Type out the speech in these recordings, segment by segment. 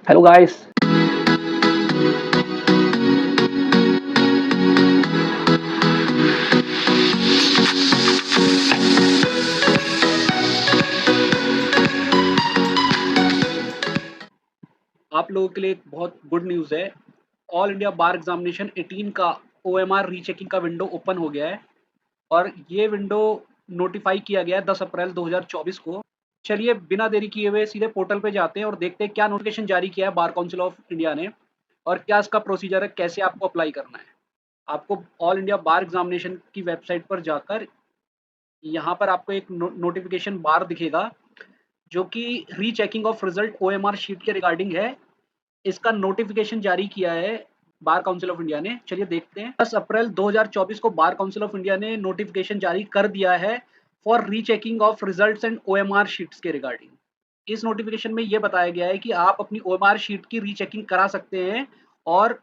Hello guys. आप लोगों के लिए एक बहुत गुड न्यूज़ है। ऑल इंडिया बार एग्जामिनेशन 18 का ओएमआर रीचेकिंग का विंडो ओपन हो गया है और ये विंडो नोटिफाई किया गया है 10 अप्रैल 2024 को। चलिए बिना देरी किए हुए सीधे पोर्टल पे जाते हैं और देखते हैं क्या नोटिफिकेशन जारी किया है बार काउंसिल ऑफ इंडिया ने और क्या इसका प्रोसीजर है, कैसे आपको अप्लाई करना है। आपको ऑल इंडिया बार एग्जामिनेशन की वेबसाइट पर जाकर यहाँ पर आपको एक नोटिफिकेशन बार दिखेगा जो कि rechecking of result OMR sheet के रिगार्डिंग है। इसका नोटिफिकेशन जारी किया है बार काउंसिल ऑफ इंडिया ने। चलिए देखते हैं। 10 अप्रैल 2024 को बार काउंसिल ऑफ इंडिया ने नोटिफिकेशन जारी कर दिया है for rechecking of results and OMR sheets के रिगार्डिंग। इस नोटिफिकेशन में यह बताया गया है कि आप अपनी ओएमआर शीट की रीचेकिंग करा सकते हैं और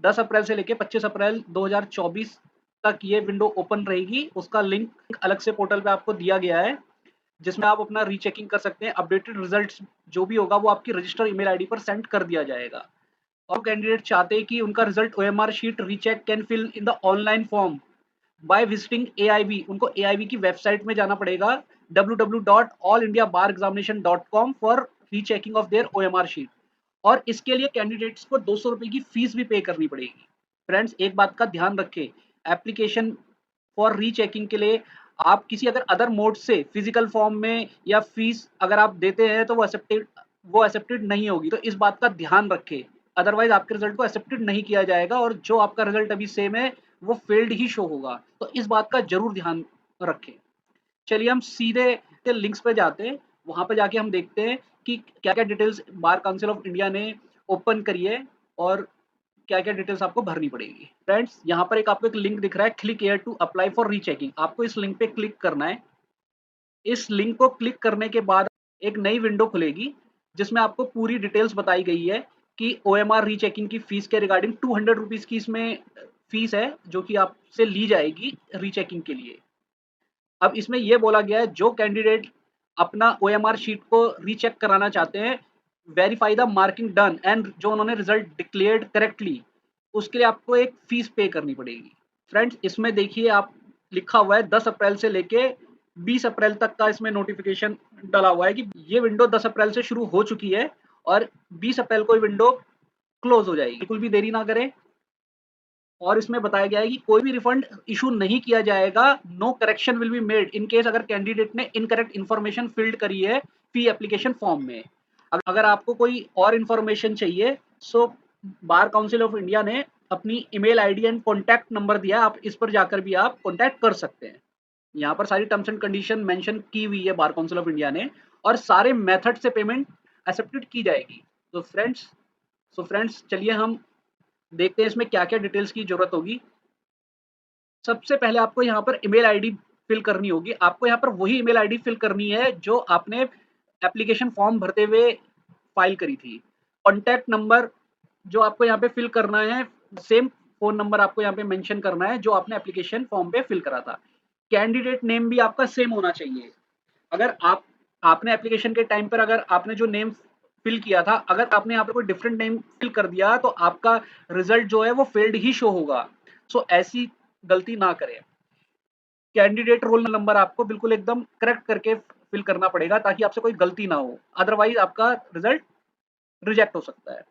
10 अप्रैल से लेकर 25 अप्रैल 2024 तक ये विंडो ओपन रहेगी। उसका लिंक अलग से पोर्टल पे आपको दिया गया है जिसमें आप अपना रीचेकिंग कर सकते हैं। अपडेटेड रिजल्ट्स जो भी होगा वो आपकी रजिस्टर ईमेल आईडी पर सेंड कर दिया जाएगा। और कैंडिडेट चाहते हैं कि उनका result OMR sheet recheck can fill in the online form by visiting AIB. उनको एआईबी की वेबसाइट में जाना पड़ेगा www.allindiabarexamination.com for rechecking of their OMR sheet. और इसके लिए कैंडिडेट्स को 200 रुपए की फीस भी पे करनी पड़ेगी। फ्रेंड्स एक बात का ध्यान रखें, एप्लीकेशन फॉर रीचेकिंग के लिए आप किसी अगर अदर मोड से फिजिकल फॉर्म में या फीस अगर आप देते हैं तो वो एक्सेप्टेड नहीं होगी। तो इस बात का ध्यान रखें, अदरवाइज आपके रिजल्ट को एक्सेप्टेड नहीं किया जाएगा और जो आपका रिजल्ट अभी सेम है वो फेल्ड ही शो होगा। तो इस बात का जरूर ध्यान रखें। चलिए हम सीधे लिंक्स पे जाते हैं, वहां पे जाके हम देखते हैं कि क्या क्या details bar council of India ने ओपन करी है और क्या क्या डिटेल्स आपको भरनी पड़ेगी। फ्रेंड्स यहाँ पर आपको एक लिंक दिख रहा है, click here to apply for rechecking. आपको इस लिंक पे क्लिक करना है। इस लिंक को क्लिक करने के बाद एक नई विंडो खुलेगी जिसमें आपको पूरी डिटेल्स बताई गई है कि ओएमआर रीचेकिंग की फीस के रिगार्डिंग 200 रुपीज की इसमें फीस है जो कि आपसे ली जाएगी रीचेकिंग के लिए। अब इसमें यह बोला गया है जो कैंडिडेट अपना ओएमआर शीट को रीचेक कराना चाहते हैं, verify the marking done and जो उन्होंने रिजल्ट डिक्लेयर्ड करेक्टली, उसके लिए आपको एक फीस पे करनी पड़ेगी। फ्रेंड्स इसमें देखिए आप लिखा हुआ है 10 अप्रैल से लेके 20 अप्रैल तक का इसमें नोटिफिकेशन डाला हुआ है कि ये विंडो 10 अप्रैल से शुरू हो चुकी है और 20 अप्रैल को ये विंडो क्लोज हो जाएगी। बिल्कुल भी देरी ना करें। और इसमें बताया गया है कि कोई भी रिफंड इशू नहीं किया जाएगा। No correction will be made in case अगर कैंडिडेट ने इनकरेक्ट इन्फॉर्मेशन फिल्ड करी है फी एप्लीकेशन फॉर्म में। अगर आपको कोई और इन्फॉर्मेशन चाहिए सो बार काउंसिल ऑफ इंडिया ने अपनी email ID and contact number दिया, आप इस पर जाकर भी आप कॉन्टैक्ट कर सकते हैं। यहाँ पर सारी टर्म्स एंड कंडीशन मेंशन की हुई है बार काउंसिल ऑफ इंडिया ने और सारे मेथड से पेमेंट एक्सेप्टेड की जाएगी। तो फ्रेंड्स चलिए हम देखते हैं इसमें क्या क्या डिटेल्स की जरूरत होगी। सबसे पहले आपको यहाँ पर ईमेल आईडी फिल करनी होगी। आपको यहाँ पर वही ईमेल आईडी फिल करनी है जो आपने एप्लीकेशन फॉर्म भरते हुए फाइल करी थी। कॉन्टैक्ट नंबर जो आपको यहाँ पे फिल करना है, सेम फोन नंबर आपको यहाँ पे मेंशन करना है जो आपने एप्लीकेशन फॉर्म पे फिल करा था। कैंडिडेट नेम भी आपका सेम होना चाहिए। अगर आपने एप्लीकेशन के टाइम पर अगर आपने जो नेम फिल किया था, अगर आपने यहाँ पे कोई डिफरेंट नेम फिल कर दिया तो आपका रिजल्ट जो है वो फेल्ड ही शो होगा। सो ऐसी गलती ना करें। कैंडिडेट रोल नंबर आपको बिल्कुल एकदम करेक्ट करके फिल करना पड़ेगा ताकि आपसे कोई गलती ना हो, अदरवाइज आपका रिजल्ट रिजेक्ट हो सकता है।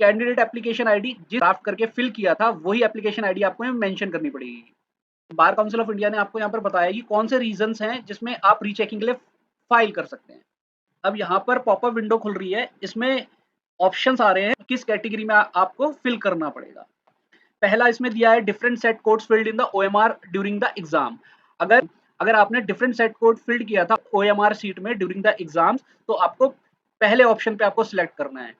कैंडिडेट एप्लीकेशन आईडी जिस ड्राफ्ट करके फिल किया था वही एप्लीकेशन आईडी आपको मेंशन करनी पड़ेगी। बार काउंसिल ऑफ इंडिया ने आपको यहाँ पर बताया कि कौन से रीजंस हैं जिसमें आप रीचेकिंग के लिए फाइल कर सकते हैं। अब यहाँ पर पॉपअप विंडो खुल रही है, इसमें ऑप्शंस आ रहे हैं किस कैटेगरी में आपको फिल करना पड़ेगा। पहला इसमें दिया है different set codes filled in the OMR during the exam. अगर अगर आपने डिफरेंट सेट कोड फिल्ड किया था ओएमआर सीट में ड्यूरिंग द एग्जाम्स तो आपको पहले ऑप्शन पे आपको सिलेक्ट करना है।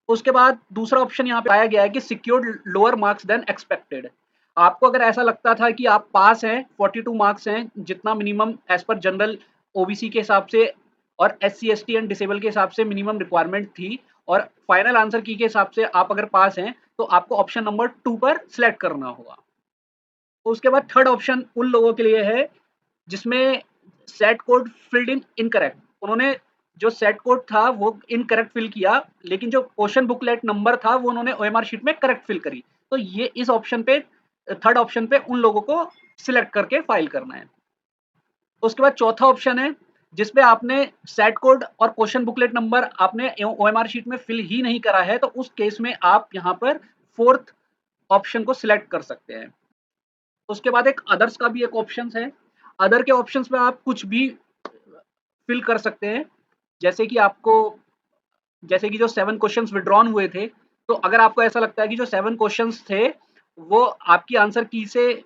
उसके बाद दूसरा ऑप्शन यहाँ पे आया गया है कि secured lower marks then expected. आपको अगर ऐसा लगता था कि आप पास हैं, 42 मार्क्स हैं जितना मिनिमम एज पर जनरल ओबीसी के हिसाब से और एससी एसटी एंड डिसेबल के हिसाब से मिनिमम रिक्वायरमेंट थी और फाइनल आंसर की के हिसाब से आप अगर पास हैं तो आपको ऑप्शन नंबर 2 पर सिलेक्ट करना होगा। उसके बाद थर्ड ऑप्शन उन लोगों के लिए है जिसमें set code filled in incorrect. उन्होंने जो सेट कोड था वो इनकरेक्ट फिल किया, लेकिन जो क्वेश्चन बुकलेट नंबर था वो उन्होंने ओएमआर शीट में करेक्ट फिल करी। तो ये इस ऑप्शन पे, थर्ड ऑप्शन पे उन लोगों को सिलेक्ट करके फाइल करना है। उसके बाद चौथा ऑप्शन है जिसपे आपने सेट कोड और क्वेश्चन बुकलेट नंबर आपने ओएमआर शीट में फिल ही नहीं करा है, तो उस केस में आप यहाँ पर फोर्थ ऑप्शन को सिलेक्ट कर सकते हैं। उसके बाद एक अदर्स का भी एक ऑप्शन है। अदर के ऑप्शंस में आप कुछ भी फिल कर सकते हैं, जैसे कि आपको, जैसे कि जो 7 क्वेश्चंस विथड्रॉन हुए थे, तो अगर आपको ऐसा लगता है कि जो 7 क्वेश्चंस थे, वो आपकी आंसर की से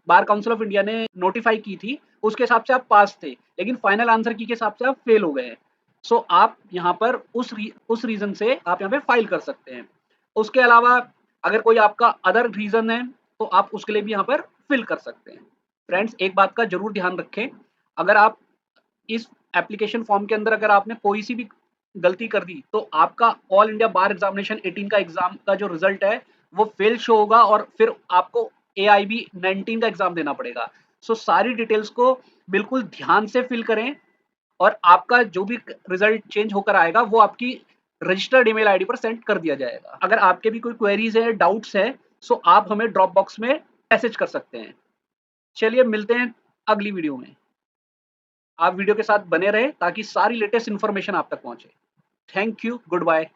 बार काउंसिल ऑफ इंडिया ने नोटिफाई की थी, उसके हिसाब से आप पास थे, लेकिन फाइनल आंसर की के हिसाब से आप फेल हो गए हैं। सो आप यहाँ पर उस रीजन से आप यहाँ पे फाइल कर सकते हैं। उसके अलावा अगर कोई आपका अदर रीजन है, तो आप उसके लिए भी यहाँ पर फिल कर सकते हैं। फ्रेंड्स, एक बात का जरूर ध्यान रखें, अगर आप इस एप्लीकेशन फॉर्म के अंदर अगर आपने कोई सी भी गलती कर दी, तो आपका ऑल इंडिया बार एग्जामिनेशन 18 का एग्जाम का जो रिजल्ट है वो फेल शो होगा, और फिर आपको AIB 19 का एग्जाम देना पड़ेगा। सो सारी डिटेल्स को बिल्कुल ध्यान से फिल करें, और आपका जो भी रिजल्ट चेंज होकर आएगा वो आपकी रजिस्टर्ड ईमेल आईडी पर सेंड कर दिया जाएगा। अगर आपके भी कोई क्वेरीज है, डाउट्स है, सो आप हमें ड्रॉप बॉक्स में मैसेज कर सकते हैं। चलिए मिलते हैं अगली वीडियो में। आप वीडियो के साथ बने रहें ताकि सारी लेटेस्ट इन्फॉर्मेशन आप तक पहुंचे। Thank you, good bye.